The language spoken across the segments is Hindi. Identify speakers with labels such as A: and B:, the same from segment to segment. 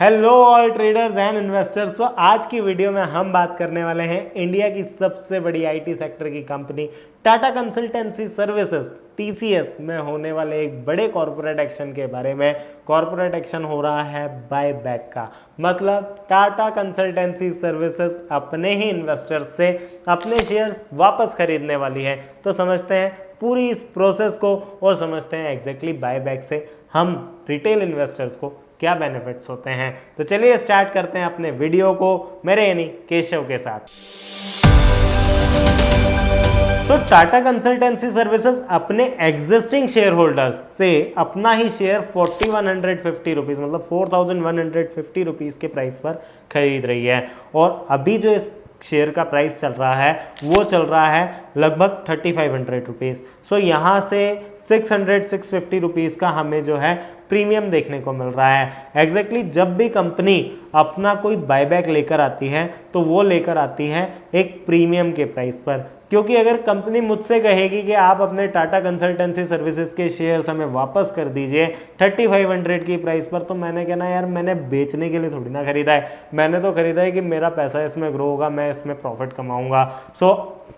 A: Hello all traders and investors. तो आज की वीडियो में हम बात करने वाले हैं इंडिया की सबसे बड़ी आईटी सेक्टर की company Tata consultancy services TCS में होने वाले एक बड़े कॉर्पोरेट एक्शन के बारे में। कॉर्पोरेट एक्शन हो रहा है बाय बैक का, मतलब टाटा कंसल्टेंसी सर्विसेज अपने ही इन्वेस्टर्स से अपने शेयर्स वापस खरीदने वाली है। तो समझते हैं पूरी इस प्रोसेस को और समझते हैं एग्जैक्टली बाय बैक से हम रिटेल इन्वेस्टर्स को क्या बेनिफिट्स होते हैं। तो चलिए स्टार्ट करते हैं अपने वीडियो को मेरे यानी केशव के साथ। तो टाटा कंसल्टेंसी सर्विसेज अपने एग्जिस्टिंग शेयर होल्डर्स से अपना ही शेयर 4150 रुपीज़ मतलब 4150 रुपीज़ के प्राइस पर खरीद रही है। और अभी जो इस शेयर का प्राइस चल रहा है वो चल रहा है लगभग 3500 रुपीज़। सो यहाँ से 650 रुपीज़ का हमें जो है प्रीमियम देखने को मिल रहा है। एग्जैक्टली जब भी कंपनी अपना कोई बायबैक लेकर आती है तो वो लेकर आती है एक प्रीमियम के प्राइस पर, क्योंकि अगर कंपनी मुझसे कहेगी कि आप अपने टाटा कंसल्टेंसी सर्विसेज के शेयर्स हमें वापस कर दीजिए 3500 की प्राइस पर, तो मैंने कहना यार मैंने बेचने के लिए थोड़ी ना खरीदा है, मैंने तो खरीदा है कि मेरा पैसा इसमें ग्रो होगा, मैं इसमें प्रॉफिट कमाऊंगा। सो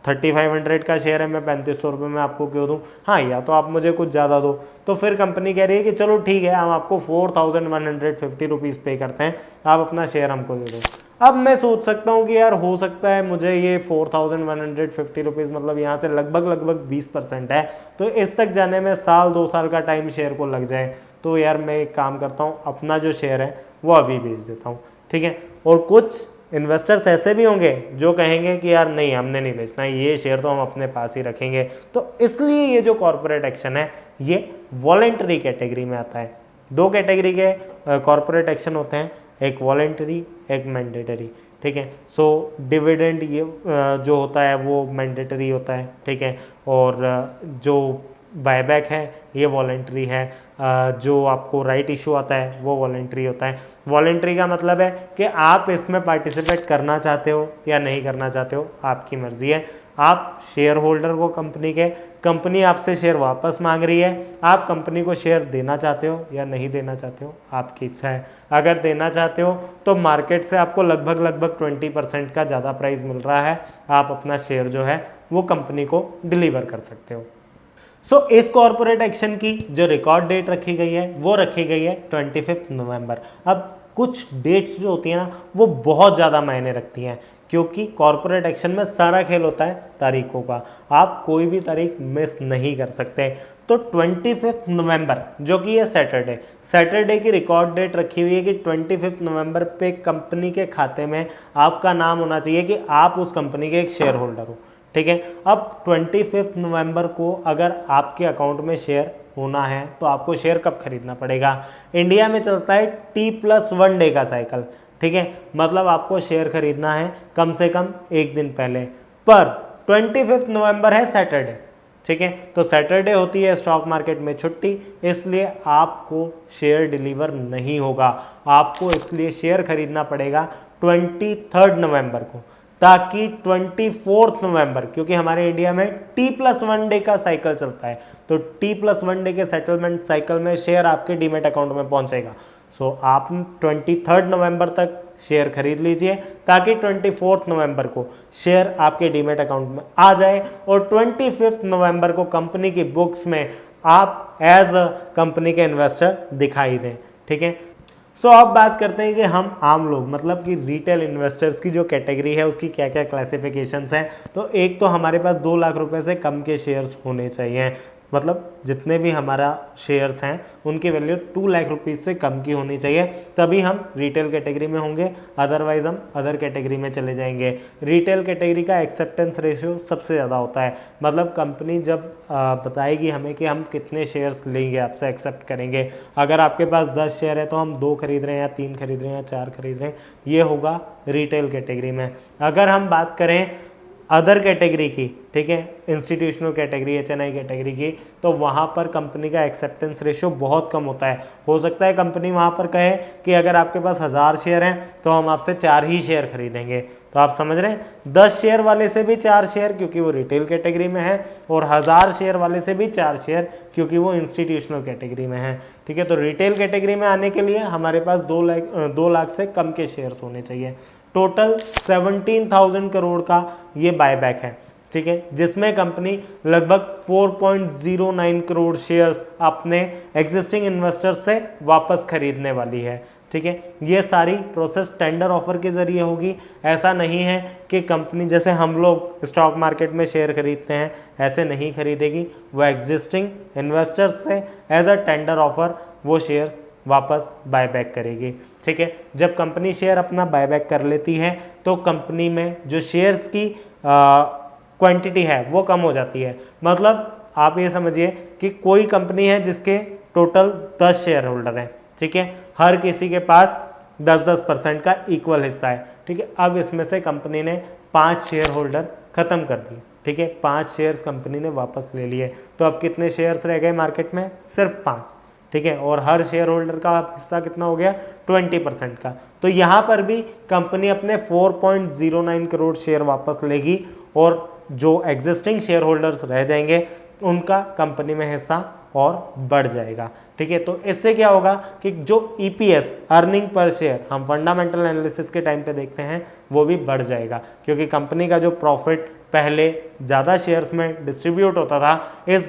A: 3500 का शेयर है, मैं 3500 रुपये में आपको क्यों दूँ? हाँ, या तो आप मुझे कुछ ज़्यादा दो। तो फिर कंपनी कह रही है कि चलो ठीक है, हम आपको 4150 रुपीज़ पे करते हैं, आप अपना शेयर हमको दे दो। अब मैं सोच सकता हूँ कि यार हो सकता है मुझे ये 4150 रुपीज़ मतलब यहाँ से लगभग 20% है, तो इस तक जाने में साल 2 साल का टाइम शेयर को लग जाए। तो यार मैं एक काम करता हूँ, अपना जो शेयर है वो अभी बेच देता हूँ, ठीक है। और कुछ इन्वेस्टर्स ऐसे भी होंगे जो कहेंगे कि यार नहीं, हमने नहीं बेचना, ये शेयर तो हम अपने पास ही रखेंगे। तो इसलिए ये जो कॉर्पोरेट एक्शन है ये वॉलेंटरी कैटेगरी में आता है। 2 कैटेगरी के कॉर्पोरेट एक्शन होते हैं, एक वॉलेंटरी एक मैंडेटरी, ठीक है। सो डिविडेंड ये जो होता है वो मैंडेटरी होता है, ठीक है। और जो बायबैक है ये वॉलेंटरी है। जो आपको राइट इशू आता है वो वॉलेंटरी होता है। वॉलेंटरी का मतलब है कि आप इसमें पार्टिसिपेट करना चाहते हो या नहीं करना चाहते हो, आपकी मर्जी है। आप शेयर होल्डर को कंपनी आपसे शेयर वापस मांग रही है, आप कंपनी को शेयर देना चाहते हो या नहीं देना चाहते हो, आपकी इच्छा है। अगर देना चाहते हो तो मार्केट से आपको लगभग 20% का ज़्यादा प्राइस मिल रहा है, आप अपना शेयर जो है वो कंपनी को डिलीवर कर सकते हो। सो इस कॉर्पोरेट एक्शन की जो रिकॉर्ड डेट रखी गई है वो रखी गई है 25 नवंबर। अब कुछ डेट्स जो होती हैं ना वो बहुत ज़्यादा मायने रखती हैं, क्योंकि कॉर्पोरेट एक्शन में सारा खेल होता है तारीखों का, आप कोई भी तारीख मिस नहीं कर सकते। तो 25 नवंबर जो कि ये सैटरडे की रिकॉर्ड डेट रखी हुई है कि 25 नवंबर पे कंपनी के खाते में आपका नाम होना चाहिए कि आप उस कंपनी के एक शेयर होल्डर हो, ठीक है। अब 25 नवंबर को अगर आपके अकाउंट में शेयर होना है तो आपको शेयर कब खरीदना पड़ेगा? इंडिया में चलता है T+1 डे का साइकिल, ठीक है। मतलब आपको शेयर खरीदना है कम से कम 1 दिन पहले, पर 25 नवंबर है सैटरडे, ठीक है। तो सैटरडे होती है स्टॉक मार्केट में छुट्टी, इसलिए आपको शेयर डिलीवर नहीं होगा। आपको इसलिए शेयर खरीदना पड़ेगा 23 नवंबर को, ताकि 24 नवंबर, क्योंकि हमारे इंडिया में T+1 डे का साइकिल चलता है, तो T+1 डे के सेटलमेंट साइकिल में शेयर आपके डीमेट अकाउंट में पहुंचेगा। सो आप 23 नवंबर तक शेयर खरीद लीजिए ताकि 24 नवंबर को शेयर आपके डीमेट अकाउंट में आ जाए और 25 नवंबर को कंपनी की बुक्स में आप एज अ कंपनी के इन्वेस्टर दिखाई दें, ठीक है। सो अब बात करते हैं कि हम आम लोग मतलब कि रिटेल इन्वेस्टर्स की जो कैटेगरी है उसकी क्या क्या क्लासिफिकेशंस हैं। तो एक तो हमारे पास 2 लाख रुपए से कम के शेयर्स होने चाहिए, मतलब जितने भी हमारा शेयर्स हैं उनकी वैल्यू 2 लाख रुपीज़ से कम की होनी चाहिए, तभी हम रिटेल कैटेगरी में होंगे, अदरवाइज हम अदर कैटेगरी में चले जाएंगे। रिटेल कैटेगरी का एक्सेप्टेंस रेशियो सबसे ज़्यादा होता है, मतलब कंपनी जब बताएगी हमें कि हम कितने शेयर्स लेंगे, आपसे एक्सेप्ट करेंगे। अगर आपके पास 10 शेयर है तो हम 2 खरीद रहे हैं या 3 खरीद रहे हैं या 4 खरीद रहे हैं, ये होगा रिटेल कैटेगरी में। अगर हम बात करें अदर कैटेगरी की, ठीक है, इंस्टीट्यूशनल कैटेगरी, HNI कैटेगरी की, तो वहाँ पर कंपनी का एक्सेप्टेंस रेशियो बहुत कम होता है। हो सकता है कंपनी वहाँ पर कहे कि अगर आपके पास 1000 शेयर हैं तो हम आपसे 4 ही शेयर खरीदेंगे। तो आप समझ रहे हैं, 10 शेयर वाले से भी 4 शेयर क्योंकि वो रिटेल कैटेगरी में है, और 1000 शेयर वाले से भी 4 शेयर क्योंकि वो इंस्टीट्यूशनल कैटेगरी में है। ठीक है, तो रिटेल कैटेगरी में आने के लिए हमारे पास 2 लाख से कम के शेयर्स होने चाहिए। टोटल 17,000 करोड़ का ये बायबैक है, ठीक है, जिसमें कंपनी लगभग 4.09 करोड़ शेयर्स अपने एग्जिस्टिंग इन्वेस्टर्स से वापस खरीदने वाली है। ठीक है, ये सारी प्रोसेस टेंडर ऑफर के जरिए होगी। ऐसा नहीं है कि कंपनी जैसे हम लोग स्टॉक मार्केट में शेयर खरीदते हैं ऐसे नहीं खरीदेगी, वो एग्जिस्टिंग इन्वेस्टर्स से एज अ टेंडर ऑफर वो शेयर्स वापस बायबैक करेगी। ठीक है, जब कंपनी शेयर अपना बायबैक कर लेती है तो कंपनी में जो शेयर्स की क्वांटिटी है वो कम हो जाती है। मतलब आप ये समझिए कि कोई कंपनी है जिसके टोटल 10 शेयर होल्डर हैं, ठीक है, हर किसी के पास 10-10% का इक्वल हिस्सा है। ठीक है, अब इसमें से कंपनी ने 5 शेयर होल्डर खत्म कर दिए। ठीक है, 5 शेयर्स कंपनी ने वापस ले लिए, तो अब कितने शेयर्स रह गए मार्केट में? सिर्फ 5। ठीक है, और हर शेयर होल्डर का हिस्सा कितना हो गया? 20% का। तो यहाँ पर भी कंपनी अपने 4.09 करोड़ शेयर वापस लेगी, और जो एग्जिस्टिंग शेयर होल्डर्स रह जाएंगे उनका कंपनी में हिस्सा और बढ़ जाएगा। ठीक है, तो इससे क्या होगा कि जो EPS अर्निंग पर शेयर हम फंडामेंटल एनालिसिस के टाइम पे देखते हैं वो भी बढ़ जाएगा, क्योंकि कंपनी का जो प्रॉफिट पहले ज़्यादा शेयर्स में डिस्ट्रीब्यूट होता था, इस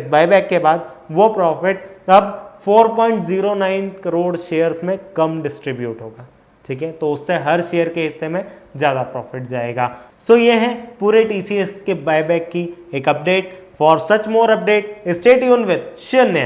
A: बायबैक के बाद वो प्रॉफिट अब 4.09 करोड़ शेयर्स में कम डिस्ट्रीब्यूट होगा। ठीक है, तो उससे हर शेयर के हिस्से में ज़्यादा प्रॉफिट जाएगा। सो ये है पूरे TCS के बायबैक की एक update. For such more update stay tuned with शून्य।